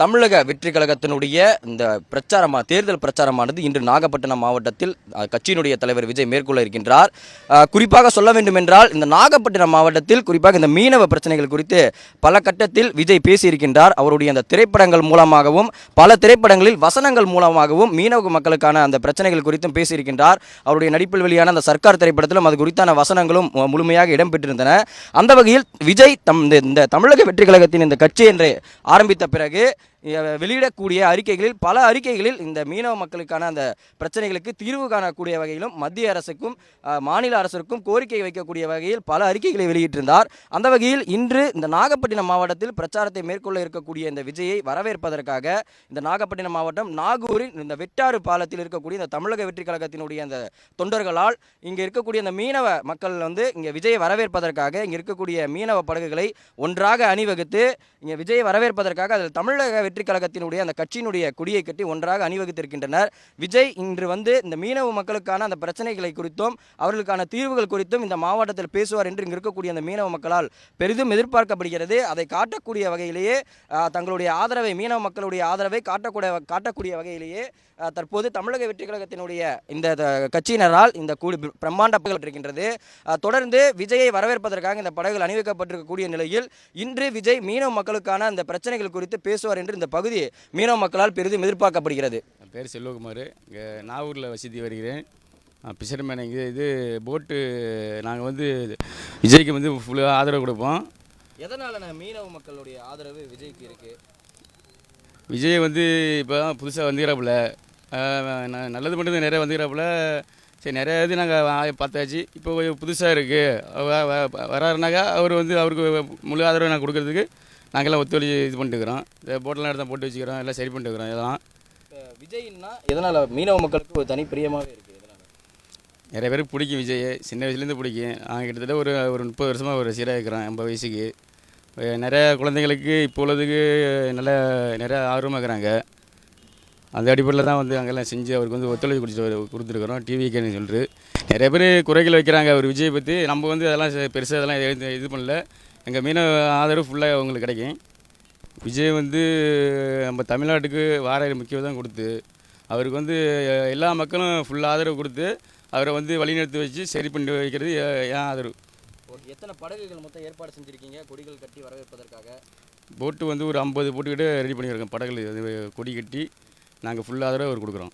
தமிழக வெற்றி கழகத்தினுடைய இந்த தேர்தல் பிரச்சாரமானது இன்று நாகப்பட்டினம் மாவட்டத்தில் கட்சியினுடைய தலைவர் விஜய் மேற்கொள்ள இருக்கின்றார். குறிப்பாக சொல்ல வேண்டும் என்றால் இந்த நாகப்பட்டினம் மாவட்டத்தில் குறிப்பாக இந்த மீனவ பிரச்சனைகள் குறித்து பல கட்டத்தில் விஜய் பேசியிருக்கின்றார். அவருடைய அந்த திரைப்படங்கள் மூலமாகவும் பல திரைப்படங்களில் வசனங்கள் மூலமாகவும் மீனவ மக்களுக்கான அந்த பிரச்சனைகள் குறித்தும் பேசியிருக்கின்றார். அவருடைய நடிப்பில் வெளியான அந்த சர்க்கார் திரைப்படத்திலும் அது குறித்தான வசனங்களும் முழுமையாக இடம்பெற்றிருந்தன. அந்த வகையில் விஜய் இந்த தமிழக வெற்றி கழகத்தின் இந்த கட்சி என்று ஆரம்பித்த பிறகு வெளியிடக்கூடிய அறிக்கைகளில் பல அறிக்கைகளில் இந்த மீனவ மக்களுக்கான அந்த பிரச்சனைகளுக்கு தீர்வு காணக்கூடிய வகையிலும் மத்திய அரசுக்கும் மாநில அரசுக்கும் கோரிக்கை வைக்கக்கூடிய வகையில் பல அறிக்கைகளை வெளியிட்டிருந்தார். அந்த வகையில் இன்று இந்த நாகப்பட்டினம் மாவட்டத்தில் பிரச்சாரத்தை மேற்கொள்ள இருக்கக்கூடிய இந்த விஜயை வரவேற்பதற்காக இந்த நாகப்பட்டினம் மாவட்டம் நாகூரில் இந்த வெட்டாறு பாலத்தில் இருக்கக்கூடிய இந்த தமிழக வெற்றி கழகத்தினுடைய அந்த தொண்டர்களால் இங்கே இருக்கக்கூடிய அந்த மீனவ மக்கள் இங்கே விஜயை வரவேற்பதற்காக இங்கே இருக்கக்கூடிய மீனவ படகுகளை ஒன்றாக அணிவகுத்து இங்கே விஜயை வரவேற்பதற்காக அதில் தமிழக வெற்றி கழகத்தினுடைய அந்த கட்சியினுடைய கொடியை கட்டி ஒன்றாக அணிவகுத்திருக்கின்றனர். விஜய் இன்று இந்த மீனவ மக்களுக்கான அந்த பிரச்சனைகளை குறித்தும் அவர்களுக்கான தீர்வுகள் குறித்தும் இந்த மாவட்டத்தில் பேசுவார் என்று இங்கு இருக்கக்கூடிய அந்த மீனவ மக்களால் பெரிதும் எதிர்பார்க்கப்படுகிறது. அதை காட்டக்கூடிய வகையிலேயே தங்களுடைய ஆதரவை மீனவ மக்களுடைய ஆதரவை காட்டக்கூடிய வகையிலேயே தற்போது தமிழக வெற்றி கழகத்தினுடைய இந்த கட்சியினரால் இந்த பிரம்மாண்ட இருக்கின்றது. தொடர்ந்து விஜயை வரவேற்பதற்காக இந்த படகுகள் அணிவிக்கப்பட்டிருக்கக்கூடிய நிலையில் இன்று விஜய் மீனவ மக்களுக்கான அந்த பிரச்சனைகள் குறித்து பேசுவார் என்று இந்த பகுதி மீனவ மக்களால் பெரிதும் எதிர்பார்க்கப்படுகிறது. என் பேர் செல்வகுமார், இங்கே நாகூரில் வசித்து வருகிறேன். பிஷர்மேன் இது போட்டு நாங்கள் விஜய்க்கு ஃபுல்லாக ஆதரவு கொடுப்போம். எதனால் மீனவ மக்களுடைய ஆதரவு விஜய்க்கு இருக்குது? விஜய் இப்போ தான் புதுசாக வந்துக்கிறாப்புல, நல்லது மட்டும் நிறைய வந்துக்கிறாப்புல. சரி, நிறைய இது நாங்கள் பார்த்தாச்சு. இப்போ புதுசாக இருக்குது வராருனாக்கா அவருக்கு முழு ஆதரவு நாங்கள் கொடுக்கறதுக்கு நாங்கள்லாம் ஒத்துழைச்சி இது பண்ணிட்டுக்கிறோம். இந்த போட்டெல்லாம் எடுத்து போட்டு வச்சுக்கிறோம், எல்லாம் சரி பண்ணிட்டுக்கிறோம். இதெல்லாம் விஜய்னா எதனால் மீனவ மக்களுக்கு ஒரு தனி பிரியமாகவே இருக்குது? நிறைய பேருக்கு பிடிக்கும் விஜய், சின்ன வயசுலேருந்து பிடிக்கும். நாங்கள் கிட்டத்தட்ட ஒரு 30 வருஷமாக ஒரு சீராக இருக்கிறோம். 80 வயசுக்கு நிறைய குழந்தைங்களுக்கு இப்போ உள்ளதுக்கு நிறையா ஆர்வமாக இருக்கிறாங்க. அந்த அடிப்படையில் தான் அங்கெல்லாம் செஞ்சு அவருக்கு ஒத்துழைப்பு கொடுத்துருக்குறோம். டிவிக்கேன்னு சொல்லிட்டு நிறைய பேர் குறைகள் வைக்கிறாங்க அவர் விஜய் பற்றி. நம்ம அதெல்லாம் பெருசாக அதெல்லாம் இது பண்ணல. எங்கள் மீன ஆதரவு ஃபுல்லாக அவங்களுக்கு கிடைக்கும். விஜய் நம்ம தமிழ்நாட்டுக்கு வார முக்கியத்துவம் கொடுத்து அவருக்கு எல்லா மக்களும் ஃபுல் ஆதரவு கொடுத்து அவரை வழிநடத்தி வச்சு சரி பண்ணி வைக்கிறது ஏன் ஆதரவு. எத்தனை படகுகள் மொத்தம் ஏற்பாடு செஞ்சுருக்கீங்க கொடிகள் கட்டி வரவேற்பதற்காக? போட்டு ஒரு 50 போட்டுக்கிட்டு ரெடி பண்ணியிருக்கோம். படகுகள் கொடி கட்டி நாங்கள் ஃபுல் ஆதரவு அவர் கொடுக்குறோம்.